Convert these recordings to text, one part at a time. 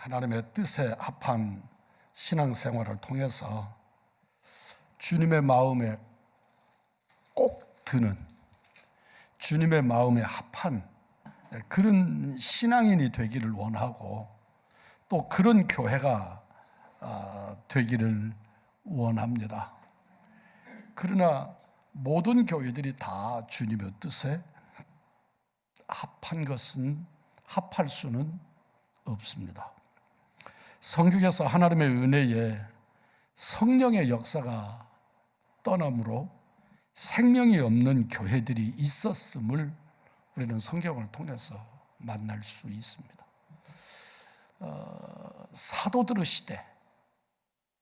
하나님의 뜻에 합한 신앙생활을 통해서 주님의 마음에 꼭 드는, 주님의 마음에 합한 그런 신앙인이 되기를 원하고, 또 그런 교회가 되기를 원합니다. 그러나 모든 교회들이 다 주님의 뜻에 합할 수는 없습니다. 성경에서 하나님의 은혜에 성령의 역사가 떠남으로 생명이 없는 교회들이 있었음을 우리는 성경을 통해서 만날 수 있습니다. 사도들의 시대,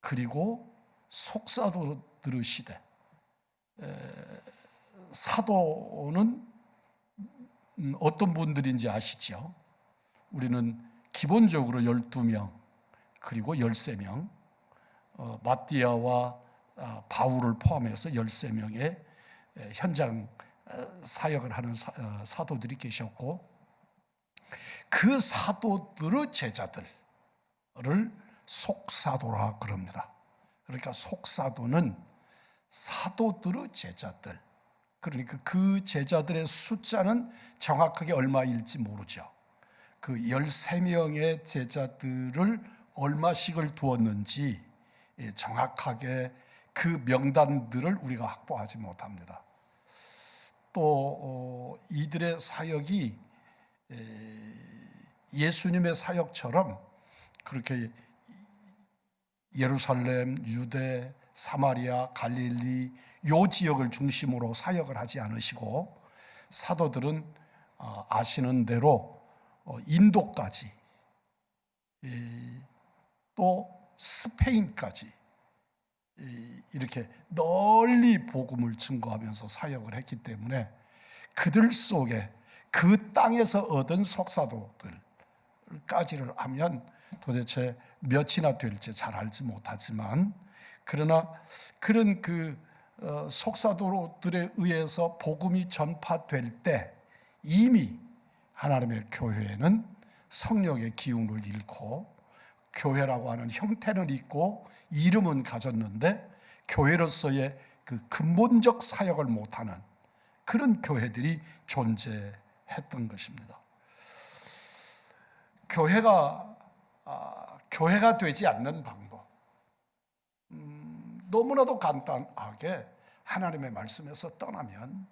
그리고 속사도들의 시대. 사도는 어떤 분들인지 아시죠? 우리는 기본적으로 12명, 그리고 13명, 마띠아와 바울을 포함해서 13명의 현장 사역을 하는 사도들이 계셨고, 그 사도들의 제자들을 속사도라 그럽니다. 그러니까 속사도는 사도들의 제자들, 그러니까 그 제자들의 숫자는 정확하게 얼마일지 모르죠. 그 13명의 제자들을 얼마씩을 두었는지 정확하게 그 명단들을 우리가 확보하지 못합니다. 또 이들의 사역이 예수님의 사역처럼 그렇게 예루살렘, 유대, 사마리아, 갈릴리 요 지역을 중심으로 사역을 하지 않으시고, 사도들은 아시는 대로 인도까지, 또 스페인까지 이렇게 널리 복음을 증거하면서 사역을 했기 때문에 그들 속에 그 땅에서 얻은 속사도들까지를 하면 도대체 몇이나 될지 잘 알지 못하지만, 그러나 그런 속사도들에 의해서 복음이 전파될 때 이미 하나님의 교회는 성령의 기운을 잃고 교회라고 하는 형태는 있고 이름은 가졌는데 교회로서의 그 근본적 사역을 못하는 그런 교회들이 존재했던 것입니다. 교회가 되지 않는 방법, 너무나도 간단하게 하나님의 말씀에서 떠나면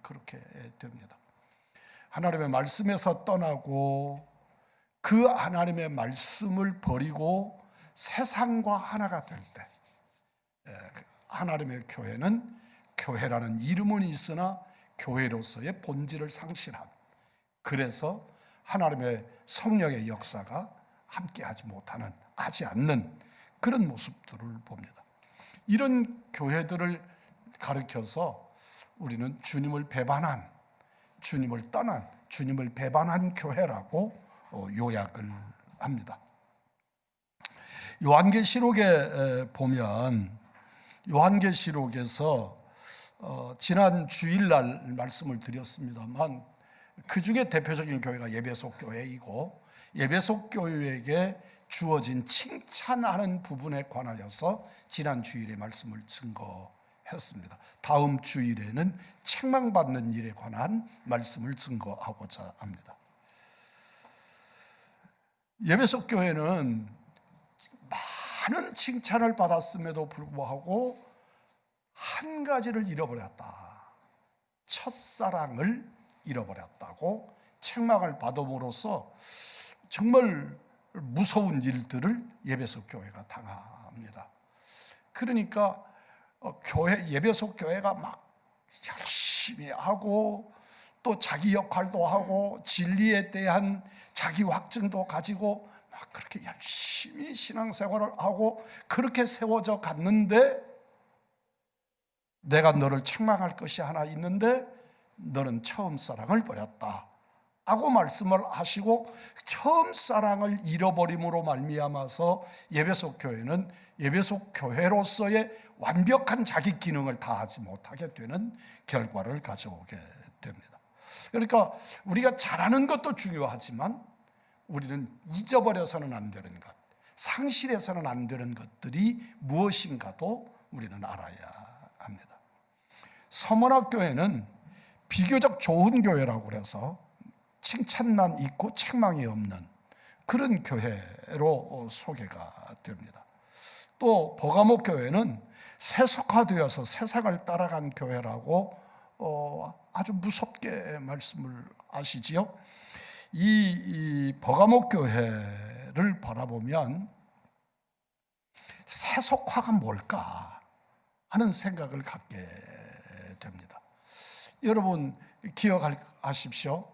그렇게 됩니다. 하나님의 말씀에서 떠나고 그 하나님의 말씀을 버리고 세상과 하나가 될 때, 하나님의 교회는 교회라는 이름은 있으나 교회로서의 본질을 상실한, 그래서 하나님의 성령의 역사가 함께하지 못하는, 하지 않는 그런 모습들을 봅니다. 이런 교회들을 가르쳐서 우리는 주님을 배반한, 주님을 떠난, 주님을 배반한 교회라고 요약을 합니다. 요한계시록에 보면, 요한계시록에서 지난 주일날 말씀을 드렸습니다만, 그 중에 대표적인 교회가 예배소 교회이고, 예배소 교회에게 주어진 칭찬하는 부분에 관하여서 지난 주일에 말씀을 증거했습니다. 다음 주일에는 책망받는 일에 관한 말씀을 증거하고자 합니다. 예배소 교회는 많은 칭찬을 받았음에도 불구하고 한 가지를 잃어버렸다. 첫사랑을 잃어버렸다고 책망을 받음으로써 정말 무서운 일들을 예배소 교회가 당합니다. 그러니까 예배소 교회가 막 열심히 하고 또 자기 역할도 하고 진리에 대한 자기 확증도 가지고 막 그렇게 열심히 신앙생활을 하고 그렇게 세워져 갔는데, 내가 너를 책망할 것이 하나 있는데 너는 처음 사랑을 버렸다 하고 말씀을 하시고, 처음 사랑을 잃어버림으로 말미암아서 예배소 교회는 예배소 교회로서의 완벽한 자기 기능을 다하지 못하게 되는 결과를 가져오게 됩니다. 그러니까 우리가 잘하는 것도 중요하지만 우리는 잊어버려서는 안 되는 것, 상실해서는 안 되는 것들이 무엇인가도 우리는 알아야 합니다. 서문학교회는 비교적 좋은 교회라고 그래서 칭찬만 있고 책망이 없는 그런 교회로 소개가 됩니다. 또 버가모 교회는 세속화되어서 세상을 따라간 교회라고 아주 무섭게 말씀을 하시지요. 이 버가모 교회를 바라보면 세속화가 뭘까 하는 생각을 갖게 됩니다. 여러분 기억하십시오.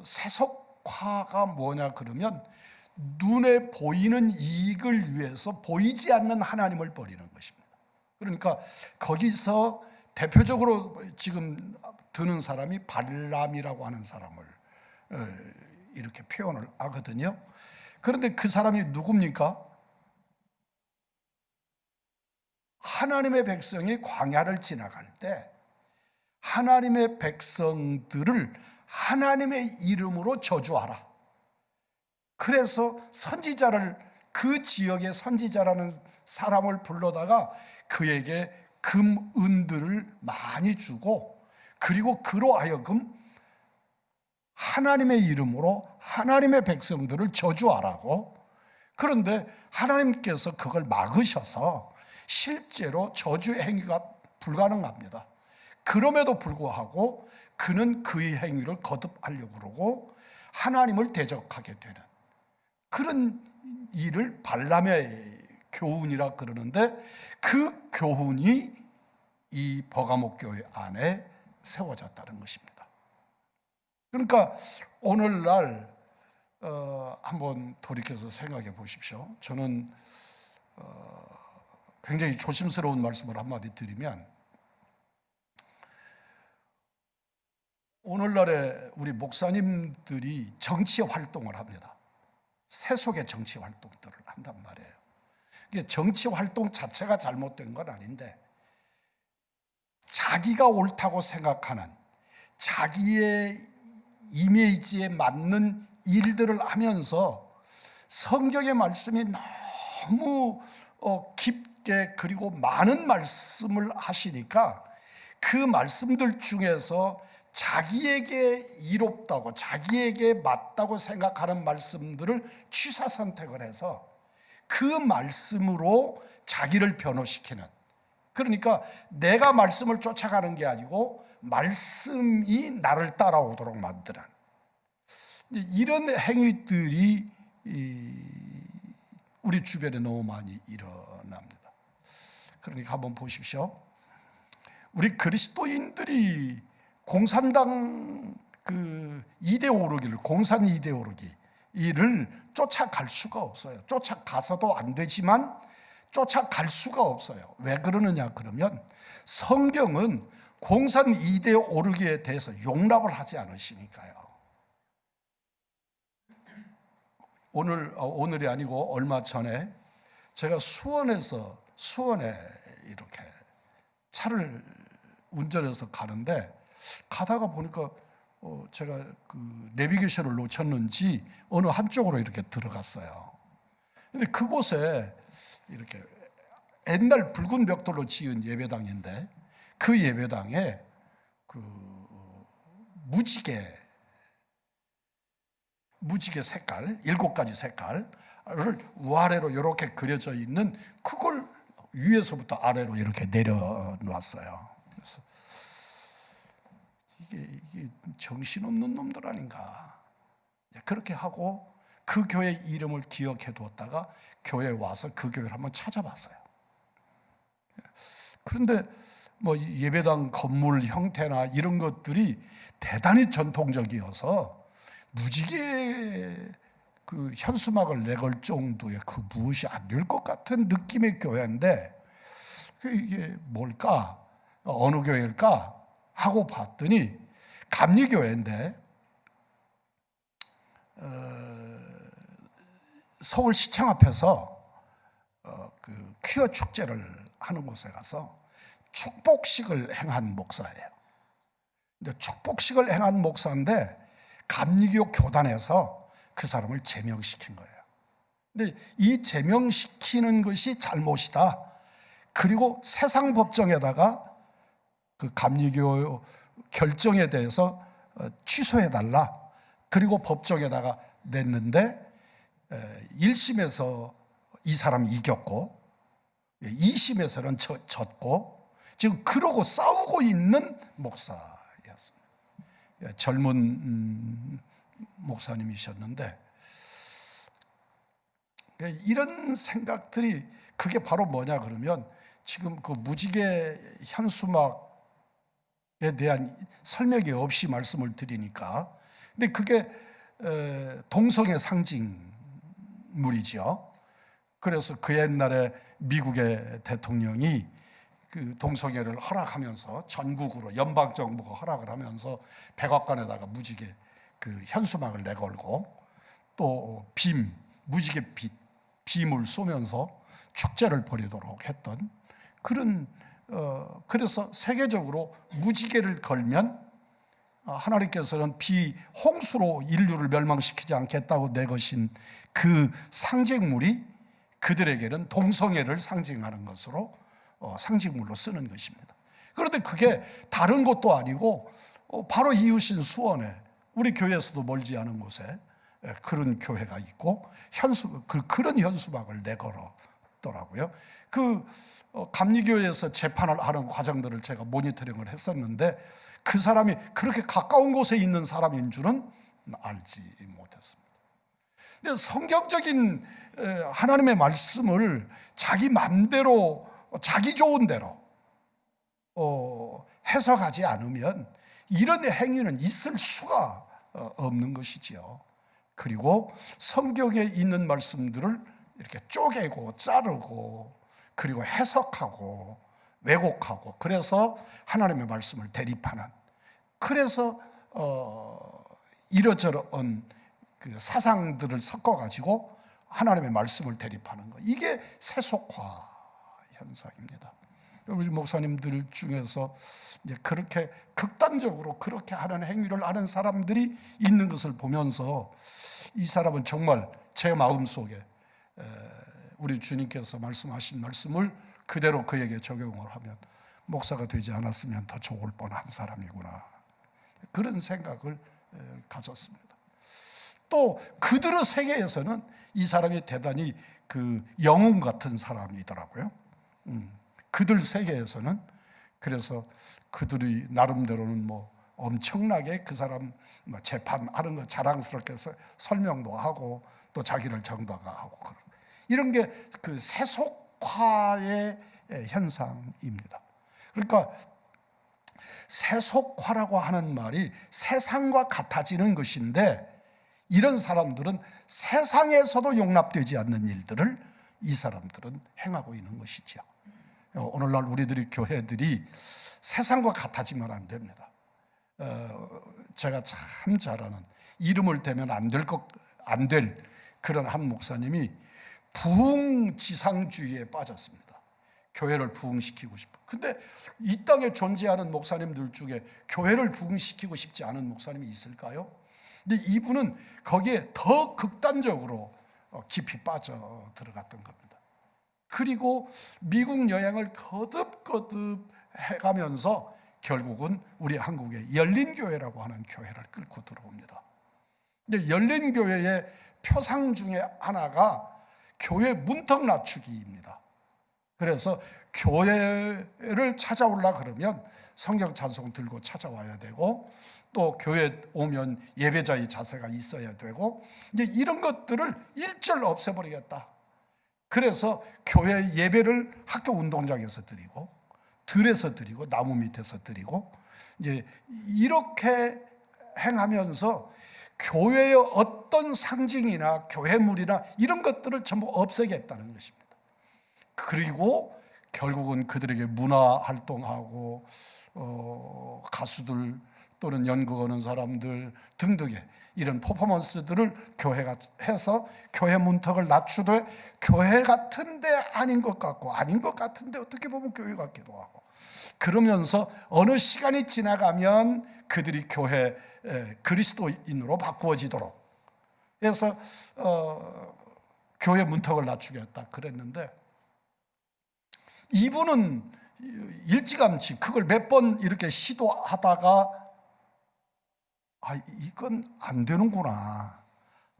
세속화가 뭐냐 그러면 눈에 보이는 이익을 위해서 보이지 않는 하나님을 버리는 것입니다. 그러니까 거기서 대표적으로 지금 드는 사람이 발람이라고 하는 사람을 이렇게 표현을 하거든요. 그런데 그 사람이 누굽니까? 하나님의 백성이 광야를 지나갈 때 하나님의 백성들을 하나님의 이름으로 저주하라. 그래서 선지자를, 그 지역의 선지자라는 사람을 불러다가 그에게 금, 은들을 많이 주고, 그리고 그로 하여금 하나님의 이름으로 하나님의 백성들을 저주하라고. 그런데 하나님께서 그걸 막으셔서 실제로 저주 행위가 불가능합니다. 그럼에도 불구하고 그는 그의 행위를 거듭하려고 그러고 하나님을 대적하게 되는 그런 일을 발람의 교훈이라 그러는데, 그 교훈이 이 버가모 교회 안에 세워졌다는 것입니다. 그러니까 오늘날 한번 돌이켜서 생각해 보십시오. 저는 굉장히 조심스러운 말씀을 한마디 드리면, 오늘날에 우리 목사님들이 정치 활동을 합니다. 세속의 정치 활동들을 한단 말이에요. 이게 정치 활동 자체가 잘못된 건 아닌데, 자기가 옳다고 생각하는 자기의 이미지에 맞는 일들을 하면서 성경의 말씀이 너무 깊게 그리고 많은 말씀을 하시니까 그 말씀들 중에서 자기에게 이롭다고, 자기에게 맞다고 생각하는 말씀들을 취사 선택을 해서 그 말씀으로 자기를 변호시키는, 그러니까 내가 말씀을 쫓아가는 게 아니고 말씀이 나를 따라오도록 만드는 이런 행위들이 우리 주변에 너무 많이 일어납니다. 그러니까 한번 보십시오. 우리 그리스도인들이 공산당 그 이데올로기를, 공산 이데올로기를 쫓아갈 수가 없어요. 쫓아가서도 안 되지만 쫓아갈 수가 없어요. 왜 그러느냐 그러면 성경은 공산 이데올로기에 대해서 용납을 하지 않으시니까요. 오늘이 아니고 얼마 전에 제가 수원에 이렇게 차를 운전해서 가는데, 가다가 보니까 제가 그 내비게이션을 놓쳤는지 어느 한쪽으로 이렇게 들어갔어요. 근데 그곳에 이렇게 옛날 붉은 벽돌로 지은 예배당인데, 그 예배당에 그 무지개 색깔, 7가지 색깔을 위아래로 이렇게 그려져 있는, 그걸 위에서부터 아래로 이렇게 내려놨어요. 그래서 이게 정신없는 놈들 아닌가. 그렇게 하고 그 교회 이름을 기억해 두었다가 교회에 와서 그 교회를 한번 찾아봤어요. 그런데 뭐 예배당 건물 형태나 이런 것들이 대단히 전통적이어서 무지개 그 현수막을 내걸 정도의 그 무엇이 안 될 것 같은 느낌의 교회인데, 이게 뭘까? 어느 교회일까? 하고 봤더니 감리교회인데, 서울시청 앞에서 그 퀴어 축제를 하는 곳에 가서 축복식을 행한 목사예요. 근데 축복식을 행한 목사인데 감리교 교단에서 그 사람을 제명시킨 거예요. 근데 이 제명시키는 것이 잘못이다. 그리고 세상 법정에다가 그 감리교 결정에 대해서 취소해달라. 그리고 법정에다가 냈는데 1심에서 이 사람이 이겼고 2심에서는 졌고 지금 그러고 싸우고 있는 목사였습니다. 젊은 목사님이셨는데 이런 생각들이 그게 바로 뭐냐 그러면 지금 그 무지개 현수막에 대한 설명이 없이 말씀을 드리니까 근데 그게 동성애 상징물이죠. 그래서 그 옛날에 미국의 대통령이 그 동성애를 허락하면서 전국으로 연방정부가 허락을 하면서 백악관에다가 무지개 그 현수막을 내걸고 또 무지개 빔을 쏘면서 축제를 벌이도록 했던 그런 그래서 세계적으로 무지개를 걸면 하나님께서는 홍수로 인류를 멸망시키지 않겠다고 내거신 그 상징물이 그들에게는 동성애를 상징하는 것으로 상징물로 쓰는 것입니다. 그런데 그게 다른 것도 아니고 바로 이웃인 수원에 우리 교회에서도 멀지 않은 곳에 그런 교회가 있고 그런 현수막을 내걸었더라고요. 감리교에서 재판을 하는 과정들을 제가 모니터링을 했었는데 그 사람이 그렇게 가까운 곳에 있는 사람인 줄은 알지 못했습니다. 근데 성경적인 하나님의 말씀을 자기 맘대로 자기 좋은 대로 해석하지 않으면 이런 행위는 있을 수가 없는 것이지요. 그리고 성경에 있는 말씀들을 이렇게 쪼개고 자르고 그리고 해석하고 왜곡하고 그래서 하나님의 말씀을 대립하는 그래서 이러저런 그 사상들을 섞어가지고 하나님의 말씀을 대립하는 것 이게 세속화 현상입니다. 우리 목사님들 중에서 이제 그렇게 극단적으로 그렇게 하는 행위를 하는 사람들이 있는 것을 보면서 이 사람은 정말 제 마음속에 우리 주님께서 말씀하신 말씀을 그대로 그에게 적용을 하면 목사가 되지 않았으면 더 좋을 뻔한 사람이구나 그런 생각을 가졌습니다. 또 그들의 세계에서는 이 사람이 대단히 그 영웅 같은 사람이더라고요. 그들 세계에서는 그래서 그들이 나름대로는 뭐 엄청나게 그 사람 재판하는 거 자랑스럽게 설명도 하고 또 자기를 정당화하고 이런 게 그 세속화의 현상입니다. 그러니까 세속화라고 하는 말이 세상과 같아지는 것인데 이런 사람들은 세상에서도 용납되지 않는 일들을 이 사람들은 행하고 있는 것이죠. 오늘날 우리들이 교회들이 세상과 같아지면 안 됩니다. 제가 참 잘 아는 이름을 대면 안 될 그런 한 목사님이 부흥지상주의에 빠졌습니다. 교회를 부흥시키고 싶어. 근데 이 땅에 존재하는 목사님들 중에 교회를 부흥시키고 싶지 않은 목사님이 있을까요? 근데 이분은 거기에 더 극단적으로 깊이 빠져 들어갔던 겁니다. 그리고 미국 여행을 거듭거듭 해가면서 결국은 우리 한국의 열린교회라고 하는 교회를 끌고 들어옵니다. 근데 열린교회의 표상 중에 하나가 교회 문턱 낮추기입니다. 그래서 교회를 찾아오려 그러면 성경 찬송 들고 찾아와야 되고 또 교회 오면 예배자의 자세가 있어야 되고 이제 이런 것들을 일절 없애버리겠다. 그래서 교회 예배를 학교 운동장에서 드리고 들에서 드리고 나무 밑에서 드리고 이제 이렇게 행하면서 교회의 어떤 상징이나 교회물이나 이런 것들을 전부 없애겠다는 것입니다. 그리고 결국은 그들에게 문화 활동하고 가수들 또는 연극하는 사람들 등등의 이런 퍼포먼스들을 교회가 해서 교회 문턱을 낮추되 교회 같은데 아닌 것 같고 아닌 것 같은데 어떻게 보면 교회 같기도 하고 그러면서 어느 시간이 지나가면 그들이 교회 그리스도인으로 바꾸어지도록 그래서 교회 문턱을 낮추겠다 그랬는데, 이분은 일찌감치 그걸 몇 번 이렇게 시도하다가 이건 안 되는구나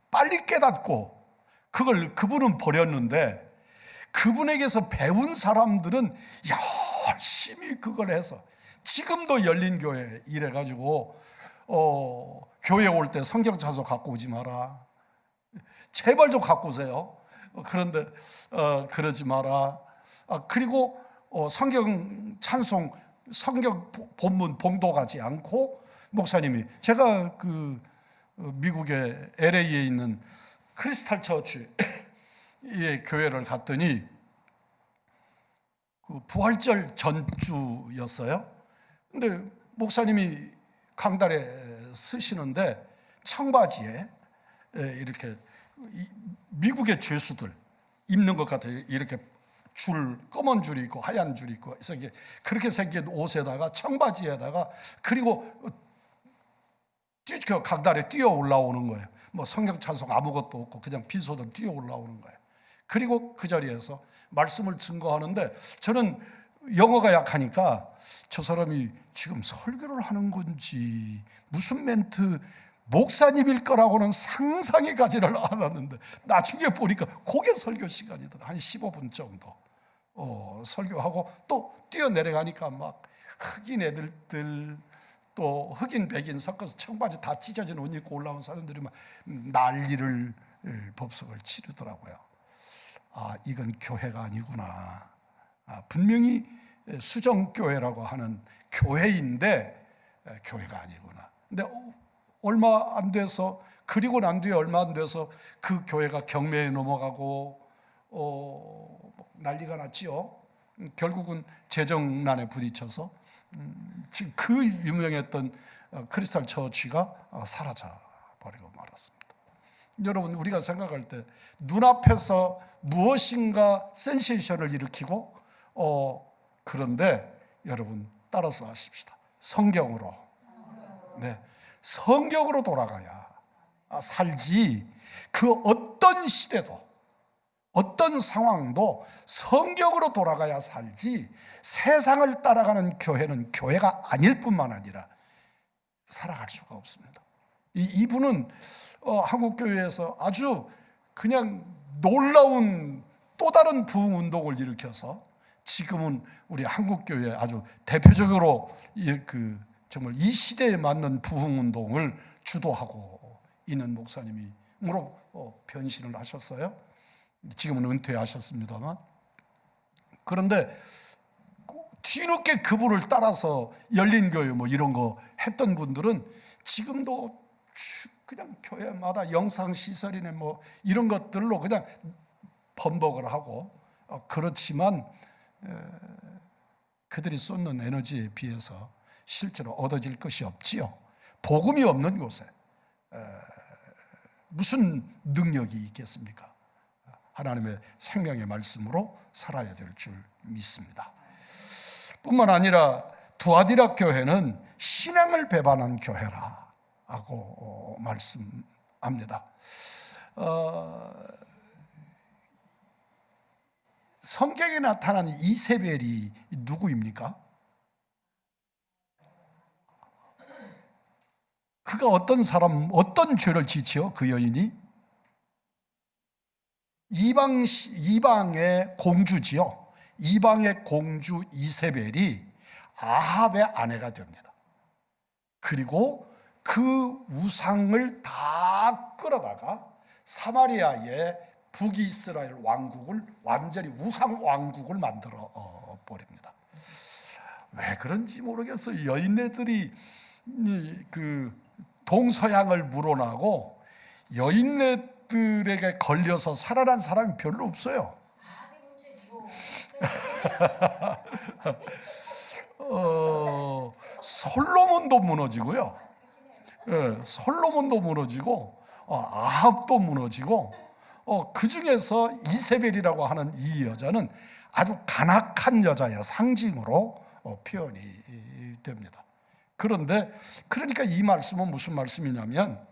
빨리 깨닫고 그분은 버렸는데, 그분에게서 배운 사람들은 열심히 그걸 해서 지금도 열린교회 이래가지고 교회 올 때 성경 찬송 갖고 오지 마라, 제발 좀 갖고 오세요. 그런데 그러지 마라. 그리고 성경 찬송, 성경 본문 봉독하지 않고, 목사님이, 제가 그 미국의 LA에 있는 크리스탈 처치의 교회를 갔더니 그 부활절 전주였어요. 근데 목사님이 강단에 서시는데 청바지에 이렇게 미국의 죄수들 입는 것 같아요. 이렇게 검은 줄이 있고 하얀 줄이 있고, 그래서 이게 그렇게 생긴 옷에다가 청바지에다가, 그리고 강단에 뛰어 올라오는 거예요. 뭐 성경 찬송 아무것도 없고 그냥 빈소들 뛰어 올라오는 거예요. 그리고 그 자리에서 말씀을 증거하는데, 저는 영어가 약하니까 저 사람이 지금 설교를 하는 건지 무슨 멘트, 목사님일 거라고는 상상이 가지를 않았는데, 나중에 보니까 그게 설교 시간이더라. 한 15분 정도 설교하고 또 뛰어내려가니까 막 흑인 애들들, 또 흑인 백인 섞어서 청바지 다 찢어진 옷 입고 올라온 사람들이 막 난리를, 법석을 치르더라고요. 이건 교회가 아니구나. 분명히 수정교회라고 하는 교회인데 교회가 아니구나. 근데 얼마 안 돼서, 그리고 난 뒤에 얼마 안 돼서 그 교회가 경매에 넘어가고 난리가 났지요. 결국은 재정난에 부딪혀서 지금 그 유명했던 크리스탈 처치가 사라져 버리고 말았습니다. 여러분, 우리가 생각할 때 눈앞에서 무엇인가 센세이션을 일으키고 그런데 여러분 따라서 하십시다. 성경으로, 성경으로 돌아가야 살지, 그 어떤 시대도 어떤 상황도 성경으로 돌아가야 살지, 세상을 따라가는 교회는 교회가 아닐 뿐만 아니라 살아갈 수가 없습니다. 이분은 한국교회에서 아주 그냥 놀라운 또 다른 부흥운동을 일으켜서 지금은 우리 한국교회 아주 대표적으로 정말 이 시대에 맞는 부흥운동을 주도하고 있는 목사님으로 변신을 하셨어요. 지금은 은퇴하셨습니다만, 그런데 뒤늦게 그분을 따라서 열린교회 뭐 이런 거 했던 분들은 지금도 그냥 교회마다 영상시설이네 뭐 이런 것들로 그냥 번복을 하고, 그렇지만 그들이 쏟는 에너지에 비해서 실제로 얻어질 것이 없지요. 복음이 없는 곳에 무슨 능력이 있겠습니까? 하나님의 생명의 말씀으로 살아야 될 줄 믿습니다. 뿐만 아니라 두아디라 교회는 신앙을 배반한 교회라고 말씀합니다. 성경에 나타난 이세벨이 누구입니까? 그가 어떤 사람, 어떤 죄를 지지요? 그 여인이 이방의 공주지요. 이방의 공주 이세벨이 아합의 아내가 됩니다. 그리고 그 우상을 다 끌어다가 사마리아의 북이스라엘 왕국을 완전히 우상 왕국을 만들어 버립니다. 왜 그런지 모르겠어요. 여인네들이 그 동서양을 물어나고 여인네들에게 걸려서 살아난 사람이 별로 없어요. 솔로몬도 무너지고요. 솔로몬도 무너지고 아합도 무너지고, 그 중에서 이세벨이라고 하는 이 여자는 아주 간악한 여자의 상징으로 표현이 됩니다. 그런데 그러니까 이 말씀은 무슨 말씀이냐면,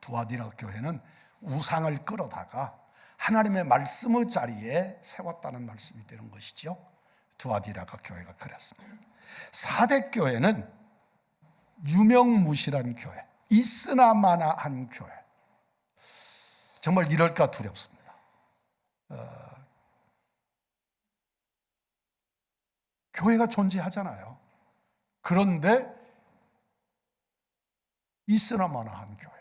두아디라 교회는 우상을 끌어다가 하나님의 말씀의 자리에 세웠다는 말씀이 되는 것이죠. 두아디라가 교회가 그랬습니다. 사대 교회는 유명무실한 교회, 있으나마나한 교회. 정말 이럴까 두렵습니다. 교회가 존재하잖아요. 그런데 있으나마나한 교회.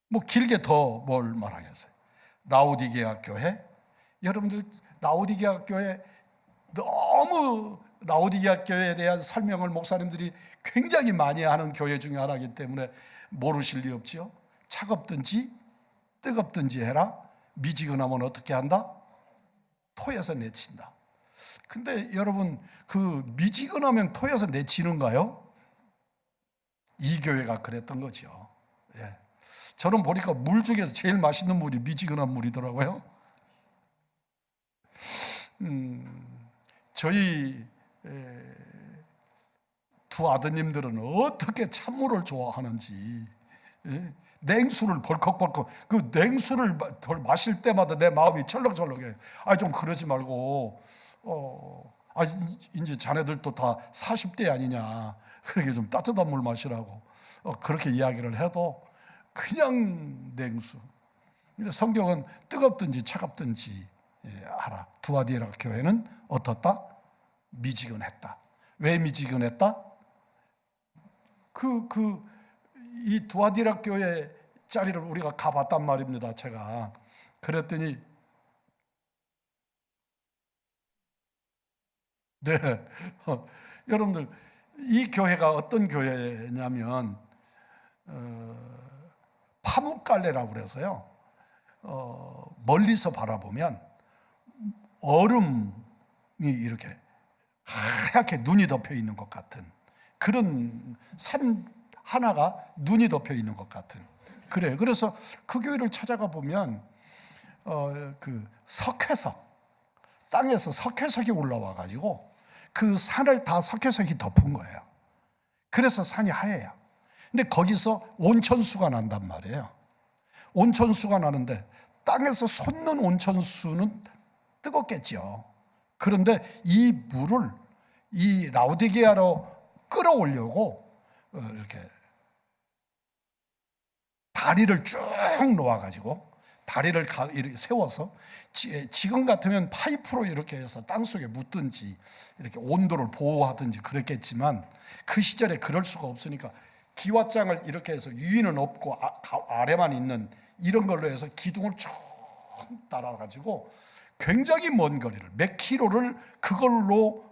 뭐 길게 더 뭘 말하겠어요. 라오디게아 교회. 여러분들 라오디게아 교회 너무 라오디게아 교회에 대한 설명을 목사님들이 굉장히 많이 하는 교회 중에 하나이기 때문에 모르실 리 없지요. 차갑든지 뜨겁든지 해라. 미지근하면 어떻게 한다? 토해서 내친다. 근데 여러분 그 미지근하면 토해서 내치는가요? 이 교회가 그랬던 거죠. 예. 저는 보니까 물 중에서 제일 맛있는 물이 미지근한 물이더라고요. 저희 두 아드님들은 어떻게 찬물을 좋아하는지, 냉수를 벌컥벌컥, 그 냉수를 마실 때마다 내 마음이 철렁철렁해. 좀 그러지 말고 이제 자네들도 다 40대 아니냐, 그렇게 좀 따뜻한 물 마시라고 그렇게 이야기를 해도 그냥 냉수. 성경은 뜨겁든지 차갑든지 하라. 두아디라 교회는 어떻다? 미지근했다. 왜 미지근했다? 이 두아디라 교회 자리를 우리가 가봤단 말입니다. 제가 그랬더니 네, 여러분들 이 교회가 어떤 교회냐면 파묵갈래라고 그래서요. 멀리서 바라보면 얼음이 이렇게 하얗게 눈이 덮여 있는 것 같은 그런 산 하나가 눈이 덮여 있는 것 같은 그래요. 그래서 그 교회를 찾아가 보면 그 석회석, 땅에서 석회석이 올라와 가지고 그 산을 다 석회석이 덮은 거예요. 그래서 산이 하얘요. 근데 거기서 온천수가 난단 말이에요. 온천수가 나는데 땅에서 솟는 온천수는 뜨겁겠죠. 그런데 이 물을 이 라오디게아로 끌어오려고 이렇게 다리를 쭉 놓아가지고 다리를 이렇게 세워서 지금 같으면 파이프로 이렇게 해서 땅속에 묻든지 이렇게 온도를 보호하든지 그랬겠지만 그 시절에 그럴 수가 없으니까 기왓장을 이렇게 해서 위는 없고 아래만 있는 이런 걸로 해서 기둥을 쭉 따라가지고 굉장히 먼 거리를 몇 킬로를 그걸로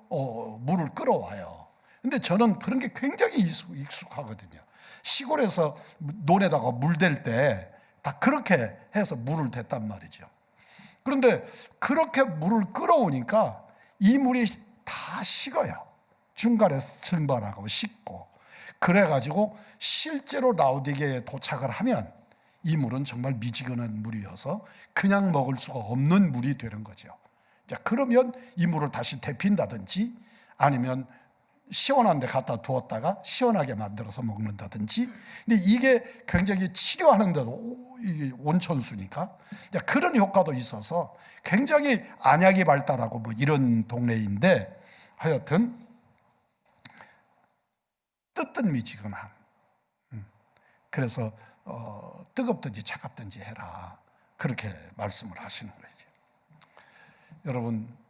물을 끌어와요. 근데 저는 그런 게 굉장히 익숙하거든요. 시골에서 논에다가 물 댈 때 다 그렇게 해서 물을 댔단 말이죠. 그런데 그렇게 물을 끌어오니까 이 물이 다 식어요. 중간에 증발하고 식고. 그래가지고 실제로 라오디게에 도착을 하면 이 물은 정말 미지근한 물이어서 그냥 먹을 수가 없는 물이 되는 거죠. 그러면 이 물을 다시 데핀다든지 아니면 시원한 데 갖다 두었다가 시원하게 만들어서 먹는다든지. 근데 이게 굉장히 치료하는데도 이게 온천수니까 그런 효과도 있어서 굉장히 안약이 발달하고 뭐 이런 동네인데 하여튼 뜨뜻미지근한. 그래서 뜨겁든지 차갑든지 해라. 그렇게 말씀을 하시는 거죠. 여러분,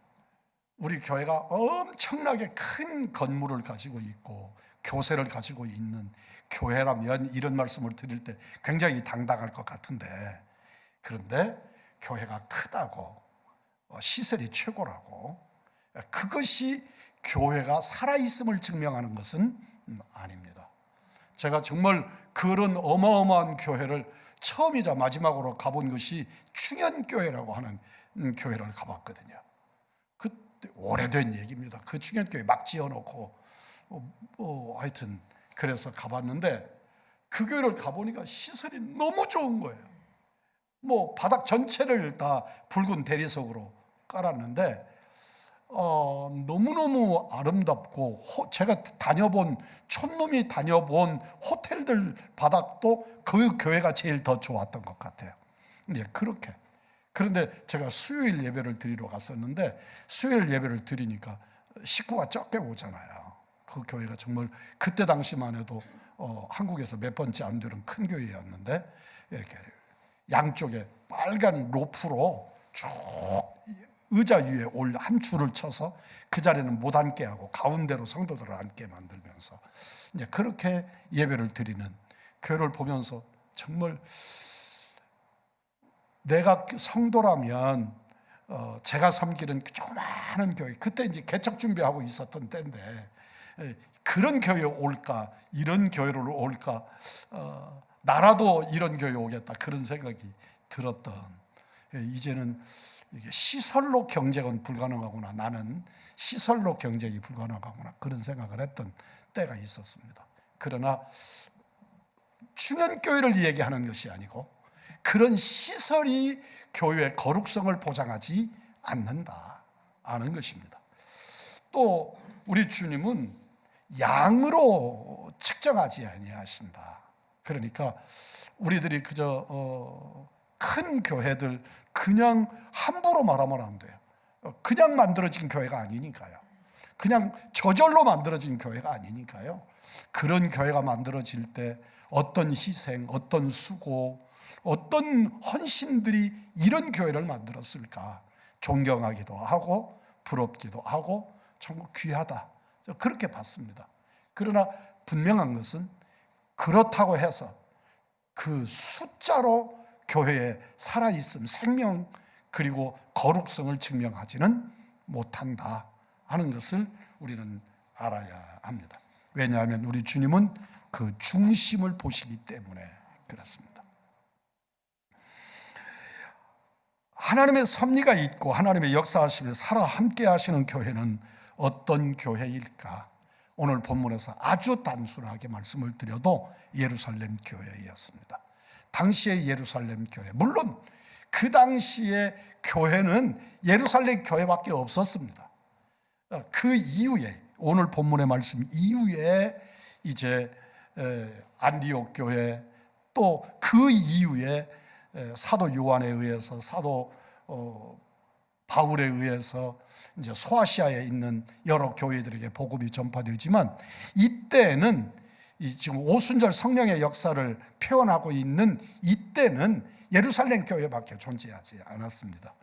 우리 교회가 엄청나게 큰 건물을 가지고 있고 교세를 가지고 있는 교회라면 이런 말씀을 드릴 때 굉장히 당당할 것 같은데, 그런데 교회가 크다고 시설이 최고라고 그것이 교회가 살아있음을 증명하는 것은 아닙니다. 제가 정말 그런 어마어마한 교회를 처음이자 마지막으로 가본 것이 충현교회라고 하는 교회를 가봤거든요. 오래된 얘기입니다. 그 충현교회 막 지어놓고 하여튼 그래서 가봤는데 그 교회를 가보니까 시설이 너무 좋은 거예요. 뭐 바닥 전체를 다 붉은 대리석으로 깔았는데 너무너무 아름답고 제가 다녀본 촌놈이 다녀본 호텔들 바닥도 그 교회가 제일 더 좋았던 것 같아요. 네, 그렇게. 그런데 제가 수요일 예배를 드리러 갔었는데 수요일 예배를 드리니까 식구가 적게 오잖아요. 그 교회가 정말 그때 당시만 해도 한국에서 몇 번째 안 되는 큰 교회였는데 이렇게 양쪽에 빨간 로프로 쭉 의자 위에 한 줄을 쳐서 그 자리는 못 앉게 하고 가운데로 성도들을 앉게 만들면서 이제 그렇게 예배를 드리는 교회를 보면서 정말 내가 성도라면 제가 섬기는 조그마한 교회, 그때 이제 개척 준비하고 있었던 때인데 그런 교회에 올까, 이런 교회로 올까, 나라도 이런 교회에 오겠다, 그런 생각이 들었던, 이제는 시설로 경쟁은 불가능하구나, 나는 시설로 경쟁이 불가능하구나, 그런 생각을 했던 때가 있었습니다. 그러나 충현교회를 얘기하는 것이 아니고 그런 시설이 교회의 거룩성을 보장하지 않는다 하는 것입니다. 또 우리 주님은 양으로 측정하지 아니하신다. 그러니까 우리들이 그저 큰 교회들 그냥 함부로 말하면 안 돼요. 그냥 만들어진 교회가 아니니까요. 그냥 저절로 만들어진 교회가 아니니까요. 그런 교회가 만들어질 때 어떤 희생, 어떤 수고, 어떤 헌신들이 이런 교회를 만들었을까 존경하기도 하고 부럽기도 하고 정말 귀하다, 그렇게 봤습니다. 그러나 분명한 것은 그렇다고 해서 그 숫자로 교회의 살아있음, 생명 그리고 거룩성을 증명하지는 못한다 하는 것을 우리는 알아야 합니다. 왜냐하면 우리 주님은 그 중심을 보시기 때문에 그렇습니다. 하나님의 섭리가 있고 하나님의 역사하심에 살아 함께 하시는 교회는 어떤 교회일까? 오늘 본문에서 아주 단순하게 말씀을 드려도 예루살렘 교회였습니다. 당시의 예루살렘 교회, 물론 그 당시의 교회는 예루살렘 교회밖에 없었습니다. 그 이후에, 오늘 본문의 말씀 이후에 이제 안디옥 교회, 또 그 이후에 사도 요한에 의해서, 사도 바울에 의해서 이제 소아시아에 있는 여러 교회들에게 복음이 전파되지만, 이때는 지금 오순절 성령의 역사를 표현하고 있는 이때는 예루살렘 교회밖에 존재하지 않았습니다.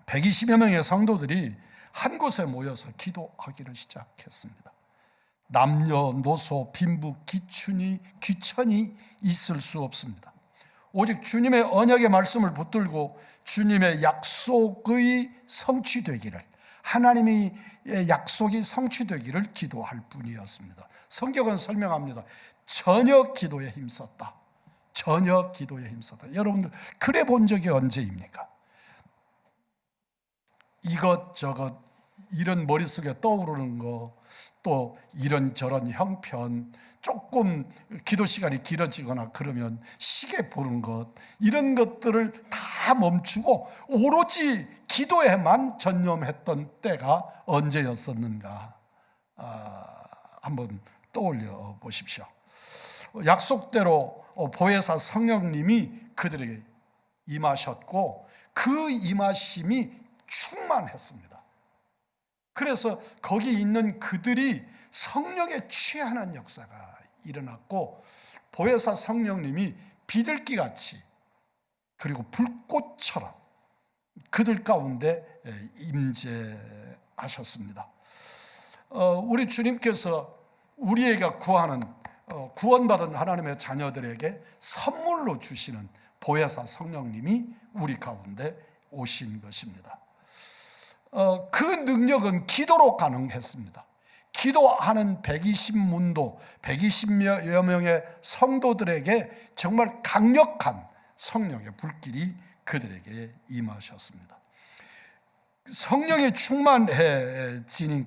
120여 명의 성도들이 한 곳에 모여서 기도하기를 시작했습니다. 남녀노소 빈부 귀천이 있을 수 없습니다. 오직 주님의 언약의 말씀을 붙들고 주님의 약속의 성취되기를, 하나님의 약속이 성취되기를 기도할 뿐이었습니다. 성경은 설명합니다. 전혀 기도에 힘썼다. 전혀 기도에 힘썼다. 여러분들 그래 본 적이 언제입니까? 이것저것 이런 머릿속에 떠오르는 거, 또 이런저런 형편, 조금 기도 시간이 길어지거나 그러면 시계 보는 것, 이런 것들을 다 멈추고 오로지 기도에만 전념했던 때가 언제였었는가, 한번 떠올려 보십시오. 약속대로 보혜사 성령님이 그들에게 임하셨고 그 임하심이 충만했습니다. 그래서 거기 있는 그들이 성령에 취하는 역사가 일어났고, 보혜사 성령님이 비둘기같이 그리고 불꽃처럼 그들 가운데 임재하셨습니다. 우리 주님께서 우리에게 구원받은 하나님의 자녀들에게 선물로 주시는 보혜사 성령님이 우리 가운데 오신 것입니다. 그 능력은 기도로 가능했습니다. 기도하는 120문도 120여 명의 성도들에게 정말 강력한 성령의 불길이 그들에게 임하셨습니다. 성령이 충만해지니까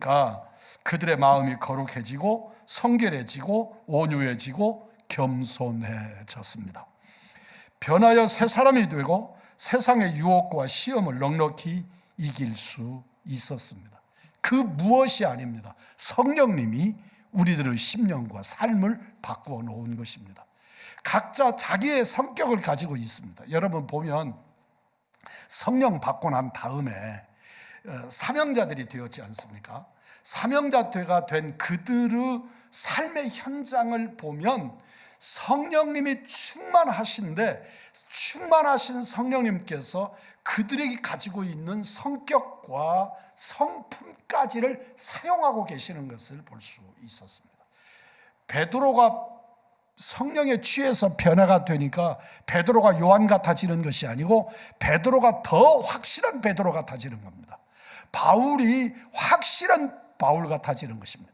그들의 마음이 거룩해지고 성결해지고 온유해지고 겸손해졌습니다. 변하여 새 사람이 되고 세상의 유혹과 시험을 넉넉히 이길 수 있었습니다. 그 무엇이 아닙니다. 성령님이 우리들의 심령과 삶을 바꾸어 놓은 것입니다. 각자 자기의 성격을 가지고 있습니다. 여러분 보면 성령 받고 난 다음에 사명자들이 되었지 않습니까? 사명자가 된 그들의 삶의 현장을 보면 성령님이 충만하신데, 충만하신 성령님께서 그들에게 가지고 있는 성격과 성품까지를 사용하고 계시는 것을 볼 수 있었습니다. 베드로가 성령에 취해서 변화가 되니까 베드로가 요한 같아지는 것이 아니고 베드로가 더 확실한 베드로 같아지는 겁니다. 바울이 확실한 바울 같아지는 것입니다.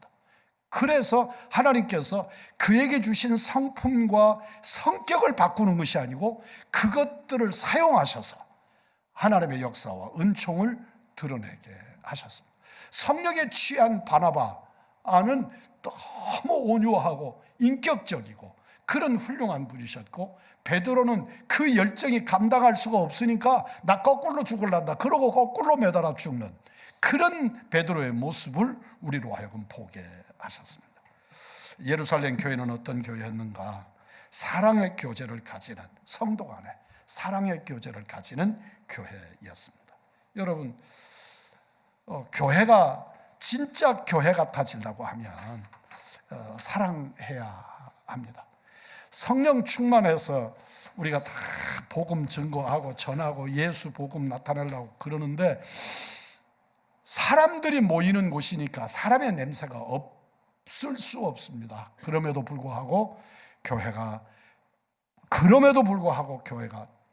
그래서 하나님께서 그에게 주신 성품과 성격을 바꾸는 것이 아니고 그것들을 사용하셔서 하나님의 역사와 은총을 드러내게 하셨습니다. 성령에 취한 바나바는 너무 온유하고 인격적이고 그런 훌륭한 분이셨고, 베드로는 그 열정이 감당할 수가 없으니까 나 거꾸로 죽을란다 그러고 거꾸로 매달아 죽는 그런 베드로의 모습을 우리로 하여금 보게 하셨습니다. 예루살렘 교회는 어떤 교회였는가? 사랑의 교제를 가지는, 성도 간에 사랑의 교제를 가지는 교회였습니다. 여러분, 교회가 진짜 교회 같아지려고 하면 사랑해야 합니다. 성령 충만해서 우리가 다 복음 증거하고 전하고 예수 복음 나타내려고 그러는데, 사람들이 모이는 곳이니까 사람의 냄새가 없을 수 없습니다. 그럼에도 불구하고 교회가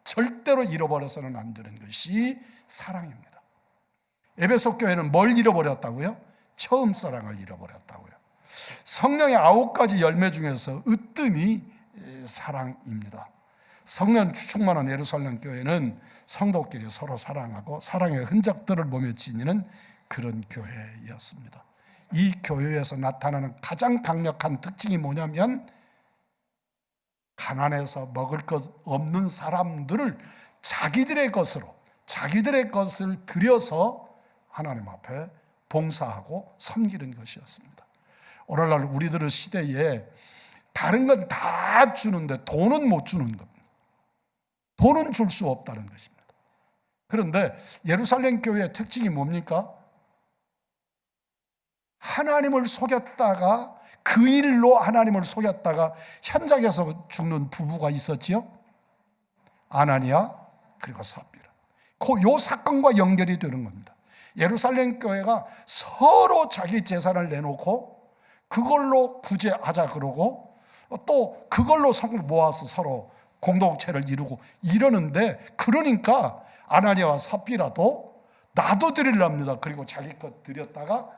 절대로 잃어버려서는 안 되는 것이 사랑입니다. 에베소 교회는 뭘 잃어버렸다고요? 처음 사랑을 잃어버렸다고요. 성령의 9가지 열매 중에서 으뜸이 사랑입니다. 성령 충만한 예루살렘 교회는 성도끼리 서로 사랑하고 사랑의 흔적들을 보며 지니는 그런 교회였습니다. 이 교회에서 나타나는 가장 강력한 특징이 뭐냐면, 가난해서 먹을 것 없는 사람들을 자기들의 것을 들여서 하나님 앞에 봉사하고 섬기는 것이었습니다. 오늘날 우리들의 시대에 다른 건 다 주는데 돈은 못 주는 겁니다. 돈은 줄 수 없다는 것입니다. 그런데 예루살렘 교회의 특징이 뭡니까? 하나님을 속였다가, 그 일로 하나님을 속였다가 현장에서 죽는 부부가 있었지요. 아나니아 그리고 삽비라. 요 사건과 연결이 되는 겁니다. 예루살렘 교회가 서로 자기 재산을 내놓고 그걸로 구제하자 그러고, 또 그걸로 성을 모아서 서로 공동체를 이루고 이러는데, 그러니까 아나니아와 삽비라도 나도 드리랍니다. 그리고 자기 것 드렸다가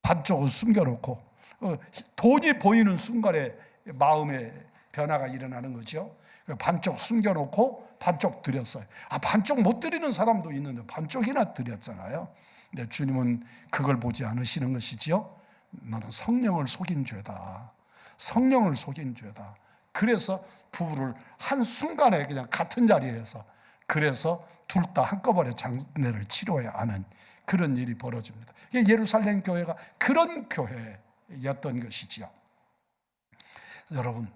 반쪽을 숨겨놓고, 돈이 보이는 순간에 마음의 변화가 일어나는 거죠. 반쪽 숨겨놓고 반쪽 드렸어요. 반쪽 못 드리는 사람도 있는데 반쪽이나 드렸잖아요. 근데 주님은 그걸 보지 않으시는 것이지요. 너는 성령을 속인 죄다. 성령을 속인 죄다. 그래서 부부를 한순간에 그냥 같은 자리에서, 그래서 둘 다 한꺼번에 장례를 치러야 하는 그런 일이 벌어집니다. 예루살렘 교회가 그런 교회였던 것이지요. 여러분,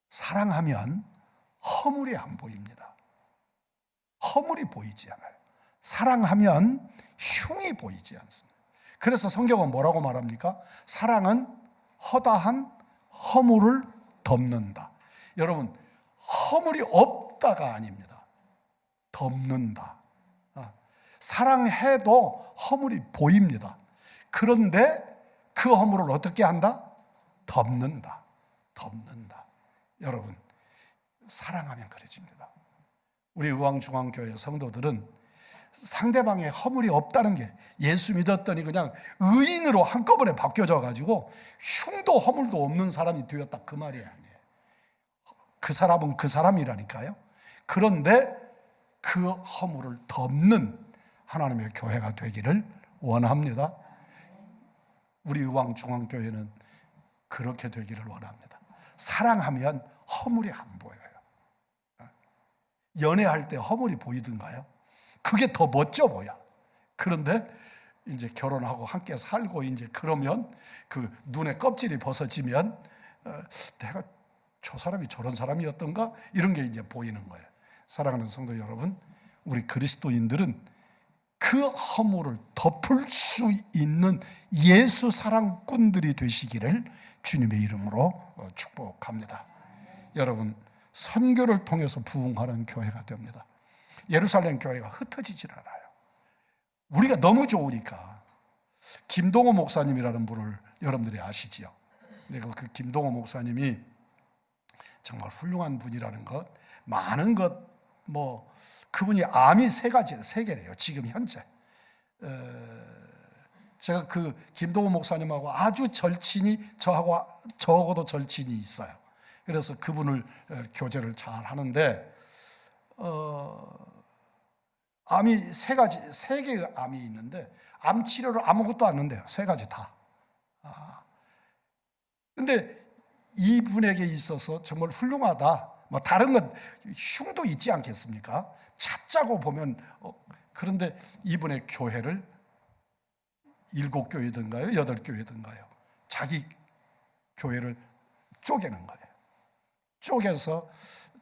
사랑하면 허물이 안 보입니다. 허물이 보이지 않아요. 사랑하면 흉이 보이지 않습니다. 그래서 성경은 뭐라고 말합니까? 사랑은 허다한 허물을 덮는다. 여러분, 허물이 없다가 아닙니다. 덮는다. 사랑해도 허물이 보입니다. 그런데 그 허물을 어떻게 한다? 덮는다. 여러분, 사랑하면 그래집니다. 우리 의왕중앙교회 성도들은 상대방의 허물이 없다는 게, 예수 믿었더니 그냥 의인으로 한꺼번에 바뀌어져 가지고 흉도 허물도 없는 사람이 되었다, 그 말이 아니에요. 그 사람은 그 사람이라니까요. 그런데 그 허물을 덮는 하나님의 교회가 되기를 원합니다. 우리 의왕중앙교회는 그렇게 되기를 원합니다. 사랑하면 허물이 안 보여요. 연애할 때 허물이 보이던가요? 그게 더 멋져 보여. 그런데 이제 결혼하고 함께 살고 이제 그러면 그 눈에 껍질이 벗어지면 내가 저 사람이 저런 사람이었던가 이런 게 이제 보이는 거예요. 사랑하는 성도 여러분, 우리 그리스도인들은 그 허물을 덮을 수 있는 예수 사랑꾼들이 되시기를 주님의 이름으로 축복합니다. 여러분, 선교를 통해서 부흥하는 교회가 됩니다. 예루살렘 교회가 흩어지질 않아요. 우리가 너무 좋으니까. 김동호 목사님이라는 분을 여러분들이 아시지요? 그 김동호 목사님이 정말 훌륭한 분이라는 것, 많은 것, 그분이 암이 세 개래요. 지금 현재. 제가 그 김동호 목사님하고 아주 절친이, 저하고도 절친이 있어요. 그래서 그분을 교제를 잘 하는데, 암이 세 개의 암이 있는데, 암 치료를 아무것도 안 한대요. 세 가지 다. 근데 이분에게 있어서 정말 훌륭하다. 다른 건 흉도 있지 않겠습니까? 찾자고 보면, 그런데 이분의 교회를 7교회든가요? 8교회든가요? 자기 교회를 쪼개는 거예요. 쪼개서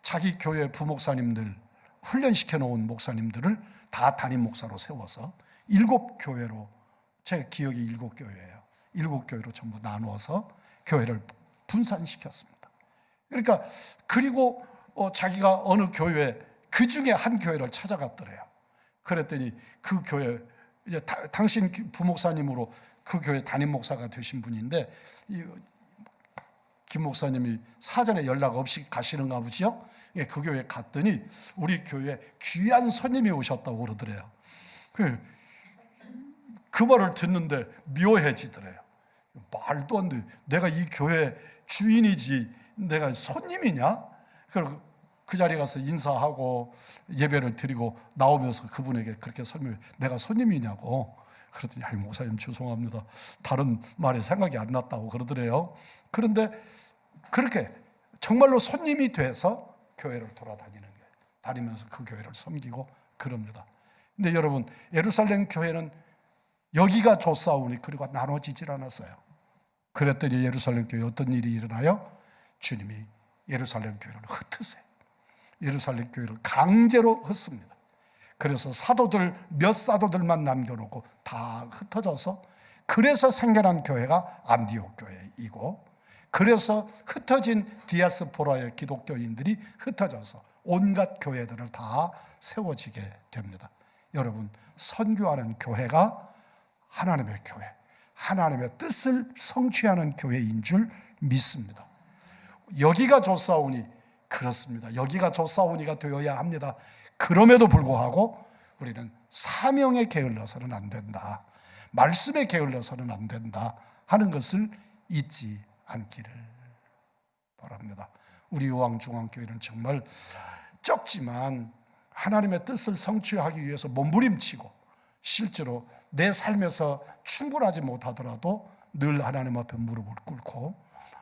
자기 교회 부목사님들, 훈련시켜 놓은 목사님들을 다 담임 목사로 세워서 7교회로, 제 기억이 7교회예요. 7교회로 전부 나누어서 교회를 분산시켰습니다. 그러니까 그리고 자기가 어느 교회, 그 중에 한 교회를 찾아갔더래요. 그랬더니 그 교회, 이제 당신 부목사님으로 그 교회 담임 목사가 되신 분인데, 김 목사님이 사전에 연락 없이 가시는가 보지요? 그 교회 갔더니 우리 교회에 귀한 손님이 오셨다고 그러더래요. 그 말을 듣는데 묘해지더래요. 말도 안 돼. 내가 이 교회 주인이지 내가 손님이냐? 그 자리에 가서 인사하고 예배를 드리고 나오면서 그분에게 그렇게 설명해, 내가 손님이냐고. 그러더니 아이 목사님 죄송합니다, 다른 말이 생각이 안 났다고 그러더래요. 그런데 그렇게 정말로 손님이 돼서 교회를 돌아다니는 거예요. 다니면서 그 교회를 섬기고 그럽니다. 근데 여러분, 예루살렘 교회는 여기가 좋사오니 그리고 나눠지질 않았어요. 그랬더니 예루살렘 교회에 어떤 일이 일어나요? 주님이 예루살렘 교회를 흩으세요. 예루살렘 교회를 강제로 흩습니다. 그래서 몇 사도들만 남겨놓고 다 흩어져서, 그래서 생겨난 교회가 안디옥 교회이고, 그래서 흩어진 디아스포라의 기독교인들이 흩어져서 온갖 교회들을 다 세워지게 됩니다. 여러분, 선교하는 교회가 하나님의 교회, 하나님의 뜻을 성취하는 교회인 줄 믿습니다. 여기가 좋사오니, 그렇습니다. 여기가 좋사오니가 되어야 합니다. 그럼에도 불구하고 우리는 사명에 게을러서는 안 된다, 말씀에 게을러서는 안 된다 하는 것을 잊지 않기를 바랍니다. 우리 요한중앙교회는 정말 적지만 하나님의 뜻을 성취하기 위해서 몸부림치고, 실제로 내 삶에서 충분하지 못하더라도 늘 하나님 앞에 무릎을 꿇고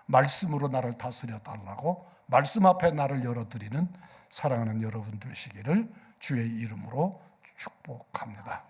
말씀으로 나를 다스려 달라고 말씀 앞에 나를 열어드리는 사랑하는 여러분 되시기를 주의 이름으로 축복합니다.